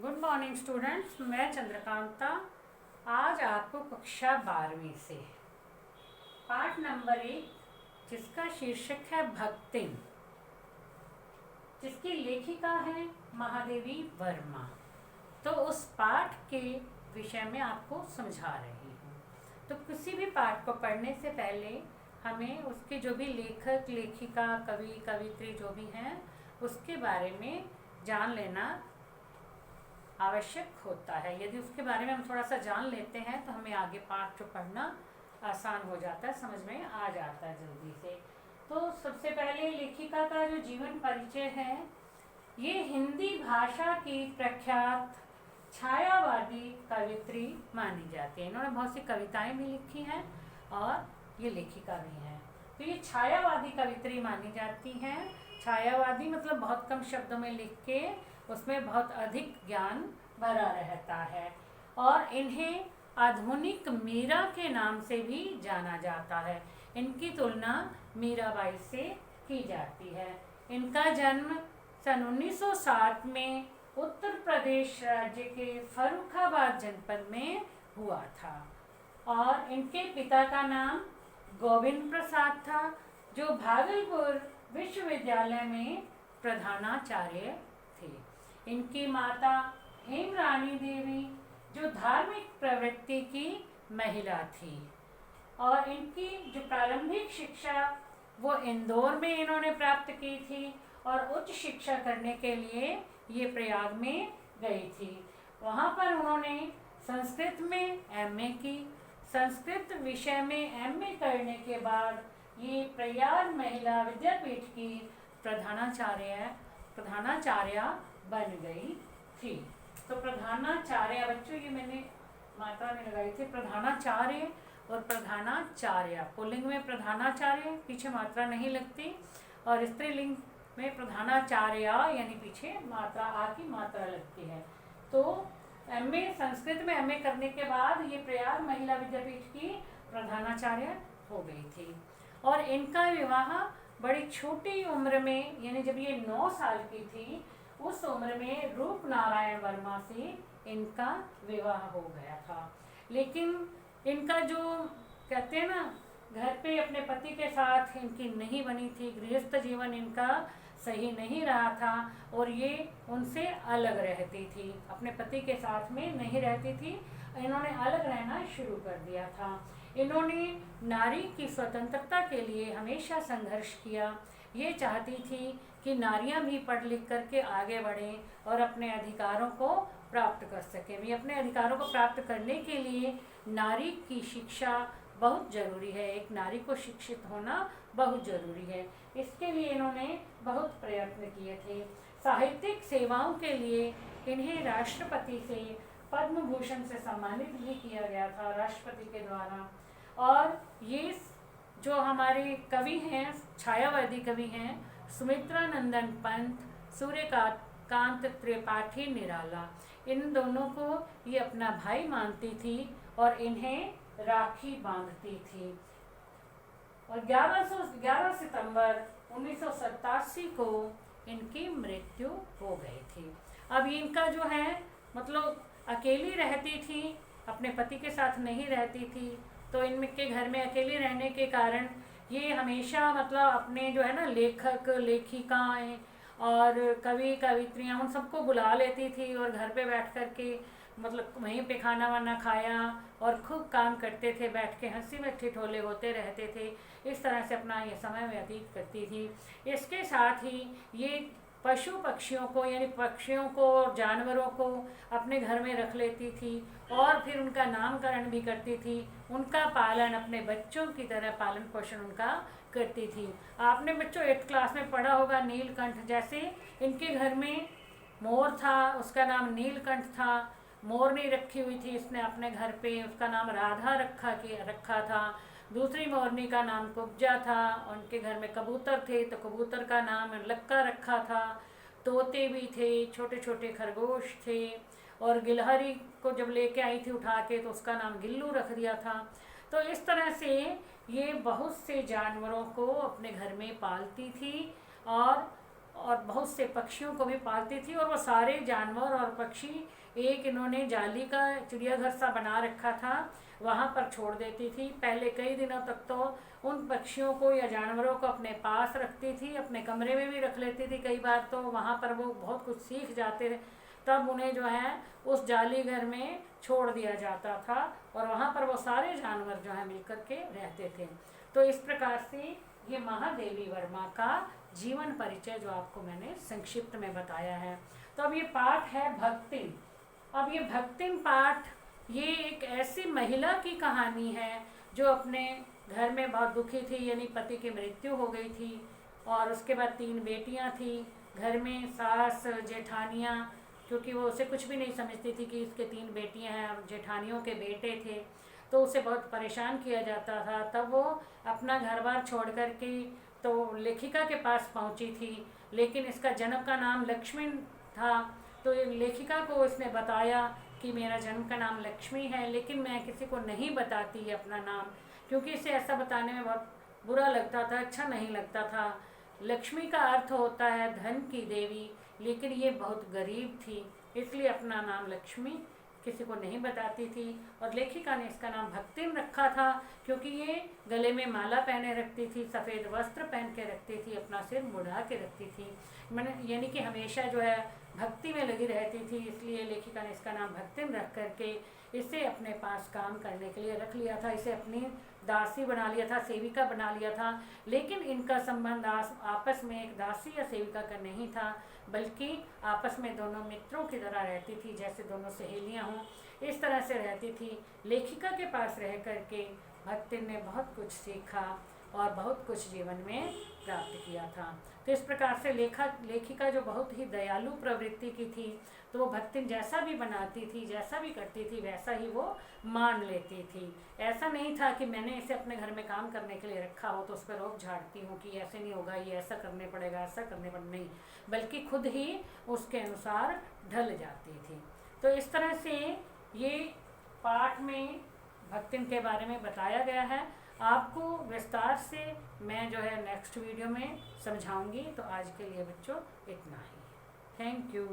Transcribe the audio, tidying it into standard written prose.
Good morning students, मैं चंद्रकांता आज आपको कक्षा 12वीं से पाठ नंबर 1 जिसका शीर्षक है भक्तिन, जिसकी लेखिका है महादेवी वर्मा, तो उस पाठ के विषय में आपको समझा रही हूँ। तो किसी भी पाठ को पढ़ने से पहले हमें उसके जो भी लेखक लेखिका कवि कवित्री जो भी हैं उसके बारे में जान लेना आवश्यक होता है। यदि उसके बारे में हम थोड़ा सा जान लेते हैं तो हमें आगे पाठ जो पढ़ना आसान हो जाता है, समझ में आ जाता है जल्दी से। तो सबसे पहले लेखिका का जो जीवन परिचय है, ये हिंदी भाषा की प्रख्यात छायावादी कवित्री मानी जाती है। इन्होंने बहुत सी कविताएं भी लिखी हैं और ये लेखिका भी हैं। तो ये छायावादी कवित्री मानी जाती हैं। छायावादी मतलब बहुत कम शब्दों में लिख के उसमें बहुत अधिक ज्ञान भरा रहता है और इन्हें आधुनिक मीरा के नाम से भी जाना जाता है। इनकी तुलना मीराबाई से की जाती है। इनका जन्म सन 1907 में उत्तर प्रदेश राज्य के फर्रुखाबाद जनपद में हुआ था और इनके पिता का नाम गोविंद प्रसाद था, जो भागलपुर विश्वविद्यालय में प्रधानाचार्य थे। इनकी माता हेमरानी देवी जो धार्मिक प्रवृत्ति की महिला थी और इनकी जो प्रारंभिक शिक्षा वो इंदौर में इन्होंने प्राप्त की थी और उच्च शिक्षा करने के लिए ये प्रयाग में गई थी। वहाँ पर उन्होंने संस्कृत में एमए की। संस्कृत विषय में एमए करने के बाद ये प्रयाग महिला विद्यापीठ की प्रधानाचार्य बन गई थी। तो प्रधानाचार्य बच्चों, ये मैंने मात्रा में लगाई थी, प्रधानाचार्य और प्रधानाचार्य। पुल्लिंग में प्रधानाचार्य, पीछे मात्रा नहीं लगती, और स्त्रीलिंग में प्रधानाचार्य यानी पीछे मात्रा आ की मात्रा लगती है। तो एमए संस्कृत में एमए करने के बाद ये प्रयाग महिला विद्यापीठ की प्रधानाचार्य हो गई थी और इनका विवाह बड़ी छोटी उम्र में, यानी जब ये 9 साल की थी उस उम्र में रूप नारायण वर्मा से इनका विवाह हो गया था। लेकिन इनका जो कहते हैं ना, घर पे अपने पति के साथ इनकी नहीं बनी थी, गृहस्थ जीवन इनका सही नहीं रहा था और ये उनसे अलग रहती थी, अपने पति के साथ में नहीं रहती थी, इन्होंने अलग रहना शुरू कर दिया था। इन्होंने नारी की स्वतंत्रता के लिए हमेशा संघर्ष किया। ये चाहती थी कि नारियां भी पढ़ लिख करके आगे बढ़ें और अपने अधिकारों को प्राप्त कर सकें। भी अपने अधिकारों को प्राप्त करने के लिए नारी की शिक्षा बहुत ज़रूरी है, एक नारी को शिक्षित होना बहुत ज़रूरी है। इसके लिए इन्होंने बहुत प्रयत्न किए थे। साहित्यिक सेवाओं के लिए इन्हें राष्ट्रपति से पद्म भूषण से सम्मानित भी किया गया था राष्ट्रपति के द्वारा। और ये जो हमारे कवि हैं, छायावादी कवि हैं, सुमित्रा नंदन पंत, सूर्यकांत त्रिपाठी निराला, इन दोनों को ये अपना भाई मानती थी और इन्हें राखी बांधती थी। और 11 सितंबर 1987 को इनकी मृत्यु हो गई थी। अब इनका जो है मतलब अकेली रहती थी, अपने पति के साथ नहीं रहती थी, तो इनके घर में अकेली रहने के कारण ये हमेशा मतलब अपने जो है ना लेखक लेखिकाएं और कवि कवित्रियाँ उन सबको बुला लेती थी और घर पे बैठ कर के मतलब वहीं पे खाना वाना खाया और खूब काम करते थे, बैठ के हंसी में ठिठोले होते रहते थे। इस तरह से अपना ये समय व्यतीत करती थी। इसके साथ ही ये पशु पक्षियों को, यानी पक्षियों को और जानवरों को अपने घर में रख लेती थी और फिर उनका नामकरण भी करती थी, उनका पालन अपने बच्चों की तरह पालन पोषण उनका करती थी। आपने बच्चों 8th क्लास में पढ़ा होगा नीलकंठ, जैसे इनके घर में मोर था, उसका नाम नीलकंठ था। मोरनी रखी हुई थी इसने अपने घर पे, उसका नाम राधा रखा था। दूसरी मोरनी का नाम कुब्जा था। उनके घर में कबूतर थे तो कबूतर का नाम लक्का रखा था। तोते भी थे, छोटे छोटे खरगोश थे और गिलहरी को जब लेके आई थी उठा के तो उसका नाम गिल्लू रख दिया था। तो इस तरह से ये बहुत से जानवरों को अपने घर में पालती थी और और बहुत से पक्षियों को भी पालती थी। और वो सारे जानवर और पक्षी एक इन्होंने जाली का चिड़ियाघर सा बना रखा था, वहाँ पर छोड़ देती थी। पहले कई दिनों तक तो उन पक्षियों को या जानवरों को अपने पास रखती थी, अपने कमरे में भी रख लेती थी। कई बार तो वहाँ पर वो बहुत कुछ सीख जाते थे, तब उन्हें जो है उस जाली घर में छोड़ दिया जाता था और वहाँ पर वो सारे जानवर जो है मिल कर के रहते थे। तो इस प्रकार से ये महादेवी वर्मा का जीवन परिचय जो आपको मैंने संक्षिप्त में बताया है। तो अब ये पाठ है भक्तिम। अब ये भक्तिम पाठ ये एक ऐसी महिला की कहानी है जो अपने घर में बहुत दुखी थी, यानी पति की मृत्यु हो गई थी और उसके बाद 3 बेटियां थी। घर में सास जेठानियां, क्योंकि वो उसे कुछ भी नहीं समझती थी कि इसके 3 बेटियां हैं और जेठानियों के बेटे थे, तो उसे बहुत परेशान किया जाता था। तब वो अपना घर बार छोड़ कर के तो लेखिका के पास पहुंची थी, लेकिन इसका जन्म का नाम लक्ष्मी था। तो लेखिका को इसने बताया कि मेरा जन्म का नाम लक्ष्मी है, लेकिन मैं किसी को नहीं बताती अपना नाम, क्योंकि इसे ऐसा बताने में बहुत बुरा लगता था, अच्छा नहीं लगता था। लक्ष्मी का अर्थ होता है धन की देवी, लेकिन ये बहुत गरीब थी, इसलिए अपना नाम लक्ष्मी किसी को नहीं बताती थी। और लेखिका ने इसका नाम भक्तिम रखा था, क्योंकि ये गले में माला पहने रखती थी, सफ़ेद वस्त्र पहन के रखती थी, अपना सिर मुड़ा के रखती थी, मैंने यानी कि हमेशा जो है भक्ति में लगी रहती थी। इसलिए लेखिका ने इसका नाम भक्तिम रख करके इसे अपने पास काम करने के लिए रख लिया था। इसे अपनी दासी बना लिया था, सेविका बना लिया था। लेकिन इनका संबंध आपस में एक दासी या सेविका का नहीं था, बल्कि आपस में दोनों मित्रों की तरह रहती थी, जैसे दोनों सहेलियां हों, इस तरह से रहती थी। लेखिका के पास रह करके भक्तिम ने बहुत कुछ सीखा और बहुत कुछ जीवन में प्राप्त किया था। तो इस प्रकार से लेखिका जो बहुत ही दयालु प्रवृत्ति की थी, तो वो भक्तिम जैसा भी बनाती थी, जैसा भी करती थी, वैसा ही वो मान लेती थी। ऐसा नहीं था कि मैंने इसे अपने घर में काम करने के लिए रखा हो तो उस पर रोक झाड़ती हूँ कि ऐसे नहीं होगा, ये ऐसा करने पड़ेगा, ऐसा करने पड़ेगा, नहीं, बल्कि खुद ही उसके अनुसार ढल जाती थी। तो इस तरह से ये पाठ में भक्तिम के बारे में बताया गया है। आपको विस्तार से मैं जो है नेक्स्ट वीडियो में समझाऊंगी। तो आज के लिए बच्चों इतना ही। Thank you.